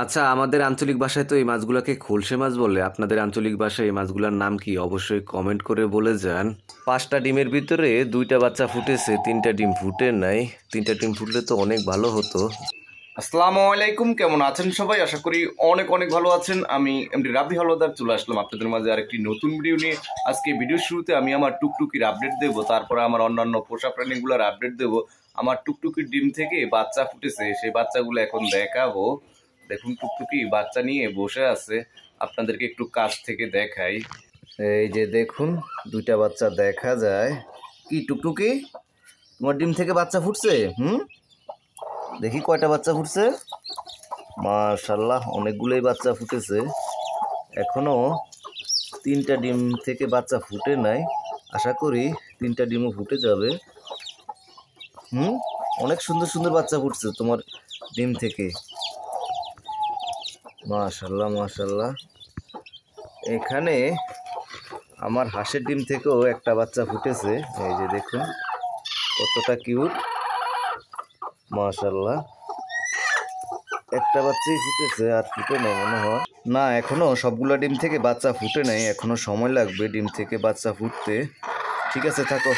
আচ্ছা, আমাদের আঞ্চলিক ভাষায় তো এই মাছগুলাকে খোলসে মাছ বলে। আপনাদের আঞ্চলিক ভাষায় এই মাছগুলোর নাম কি? অবশ্যই কমেন্ট করে বলে যান। 5টা ডিমের ভিতরে 2টা বাচ্চা ফুটেছে, 3টা ডিম ফুটে নাই। 3টা ডিম ফুটলে তো অনেক ভালো হতো। আসসালামু আলাইকুম, কেমন আছেন সবাই? আশা করি অনেক অনেক ভালো আছেন। আমি এমডি রাব্বি হাওলাদার চলে আসলাম আপনাদের মাঝে আরেকটি নতুন ভিডিও নিয়ে। আজকে ভিডিওর শুরুতে আমি আমার টুকটুকির আপডেট দেবো, তারপরে আমার অন্যান্য পোষা প্রাণীগুলোর আপডেট দেবো। আমার টুকটুকির ডিম থেকে বাচ্চা ফুটেছে, সেই বাচ্চাগুলো এখন দেখাবো। দেখুন, টুকটুকি বাচ্চা নিয়ে বসে আছে, আপনাদেরকে একটু কাছ থেকে দেখাই। এই যে দেখুন, 2টা বাচ্চা দেখা যায়। কি টুকটুকি, তোমার ডিম থেকে বাচ্চা ফুটছে? দেখি কয়টা বাচ্চা ফুটছে। মাশাআল্লাহ, অনেকগুলোই বাচ্চা ফুটেছে। এখনো 3টা ডিম থেকে বাচ্চা ফুটে নাই। আশা করি 3টা ডিমও ফুটে যাবে। অনেক সুন্দর সুন্দর বাচ্চা ফুটছে তোমার ডিম থেকে। মাশাআল্লাহ মাশাআল্লাহ। এখানে আমার হাঁসের ডিম থেকেও একটা বাচ্চা ফুটেছে। এই যে দেখুন কতটা কিউট, মাশাআল্লাহ। একটা বাচ্চাই ফুটেছে, আর ফুটে নাই মনে হয়। না, এখনো সবগুলা ডিম থেকে বাচ্চা ফুটে নাই, এখনো সময় লাগবে ডিম থেকে বাচ্চা ফুটতে। ঠিক আছে, থাকো।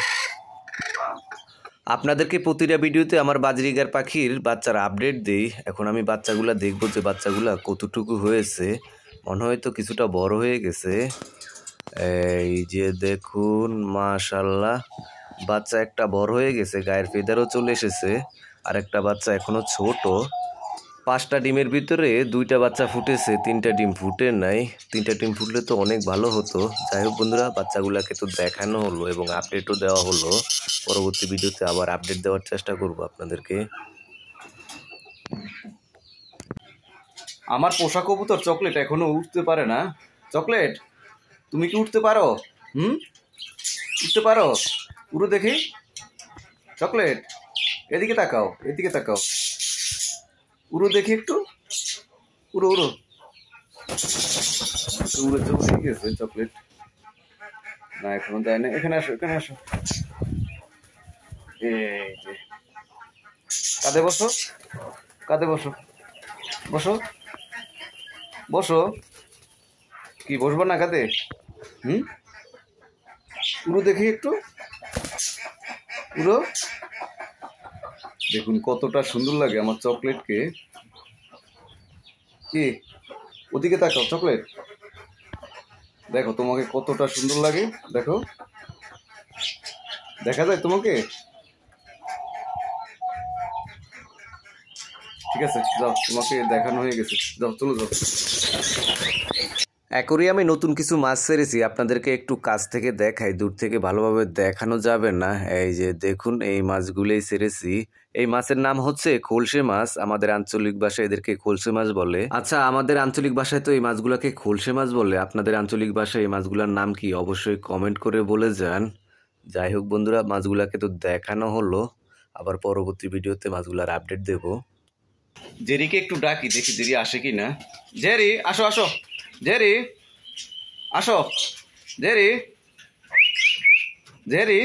আপনাদেরকে প্রতিটা ভিডিওতে আমার বাজরিগার পাখির বাচ্চার আপডেট দিই। এখন আমি বাচ্চাগুলা দেখবো যে বাচ্চাগুলা কতটুকু হয়েছে। মনে হয় তো কিছুটা বড় হয়ে গেছে। এই যে দেখুন, মাশাআল্লাহ, বাচ্চা একটা বড় হয়ে গেছে, গায়ের ফেদারও চলে এসেছে। আর একটা বাচ্চা এখনো ছোট। 5টা ডিমের ভিতরে 2টা বাচ্চা ফুটেছে, 3টা ডিম ফুটে নাই। 3টা ডিম ফুটলে তো অনেক ভালো হতো। যাই হোক বন্ধুরা, বাচ্চাগুলোকে তো দেখানো হলো এবং আপডেটও দেওয়া হলো। পরবর্তী ভিডিওতে আবার আপডেট দেওয়ার চেষ্টা করব আপনাদেরকে। আমার পোষা কবুতর চকলেট এখনো উঠতে পারে না। চকলেট, তুমি কি উঠতে পারো? উঠতে পারো? উড়ো দেখি। চকলেট, এদিকে তাকাও, এদিকে তাকাও। উড়ো দেখি একটু। উড়ো উড়ো। উড়ে উঠে গেছে চকলেট। না, এখনো দেয় না। এখানে আসো, এখানে আসো। এই যে, কাঁধে বসো, কাঁধে বসো, বসো বসো। কি বসবো না কাঁধে? উড়ো দেখি একটু। উড়ো। দেখুন কতটা সুন্দর লাগে আমার চকলেটকে। কি, ওদিকে তাকাও চকলেট, দেখো তোমাকে কতটা সুন্দর লাগে। দেখো, দেখা যায় তোমাকে? ঠিক আছে, যাও, তোমাকে দেখানো হয়ে গেছে, যাও, চলো যাও। অ্যাকোরিয়ামে নতুন কিছু মাছ ছেড়েছি, আপনাদেরকে একটু কাছ থেকে দেখাই, দূর থেকে ভালোভাবে দেখানো যাবে না। এই যে দেখুন, এই মাছগুলোই ছেড়েছি। এই মাছের নাম হচ্ছে খোলসে মাছ। আমাদের আঞ্চলিক ভাষায় এদেরকে খোলসে মাছ বলে। আচ্ছা, আমাদের আঞ্চলিক ভাষায় তো এই মাছগুলোকে খোলসে মাছ বলে। আপনাদের আঞ্চলিক ভাষায় এই মাছগুলোর নাম কি? অবশ্যই কমেন্ট করে বলে যান। যাই হোক বন্ধুরা, মাছগুলোকে তো দেখানো হলো, আবার পরবর্তী ভিডিওতে মাছগুলোর আপডেট দেব। জেরিকে একটু ডাকি, দেখি জেরি আসে কি না। জেরি, আসো আসো। জেরি, আসো। Jerry, Jerry.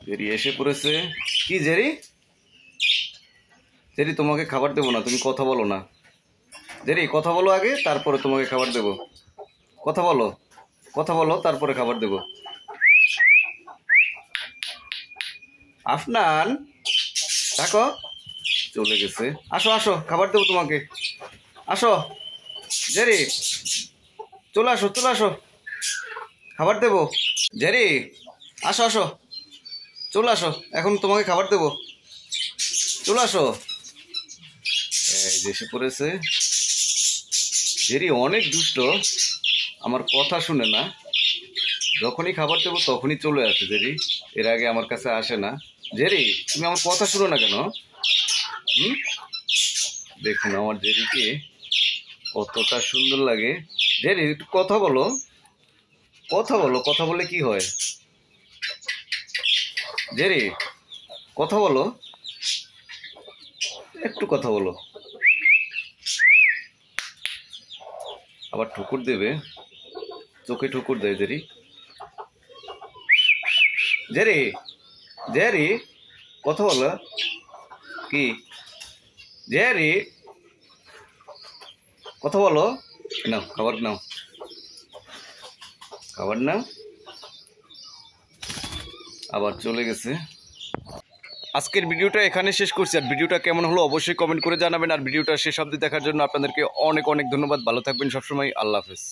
জেরি এসে পড়েছে। কি জেরি? জেরি, তোমাকে খাবার দেবো না, তুমি কথা বলো না। জেরি, কথা বলো আগে, তারপরে তোমাকে খাবার দেবো। কথা বলো, কথা বলো, তারপরে খাবার দেবো। আফনান, দেখো, চলে গেছে। আসো আসো, খাবার দেবো তোমাকে। আসো জেরি, চলে আসো, চলে আসো, খাবার দেবো। জেরি, আসো আসো, চলে আসো, এখন তোমাকে খাবার দেবো, চলে আসো। এই যে এসে পড়েছে। জেরি অনেক দুষ্ট, আমার কথা শুনে না। যখনই খাবার দেবো তখনই চলে আসে জেরি, এর আগে আমার কাছে আসে না। জেরি, তুমি আমার কথা শুনো না কেন? দেখুন আমার জেরিকে কতটা সুন্দর লাগে। জেরি, একটু কথা বলো, কথা বলো, কথা বলে কি হয়? জেরি, কথা বলো, একটু কথা বলো। আবার ঠুকুর দেবে, চোখে ঠুকুর দেয় জেরি। জেরি, জেরি, কথা বলো। কি জেরি কথা বলো। নাও খাবার নাও, খাবার নাও। আবার চলে গেছে। আজকের ভিডিওটা এখানে শেষ করছি। আর ভিডিওটা কেমন হলো অবশ্যই কমেন্ট করে জানাবেন। আর ভিডিওটা শেষ অবধি দেখার জন্য আপনাদেরকে অনেক অনেক ধন্যবাদ। ভালো থাকবেন সবসময়। আল্লাহ হাফেজ।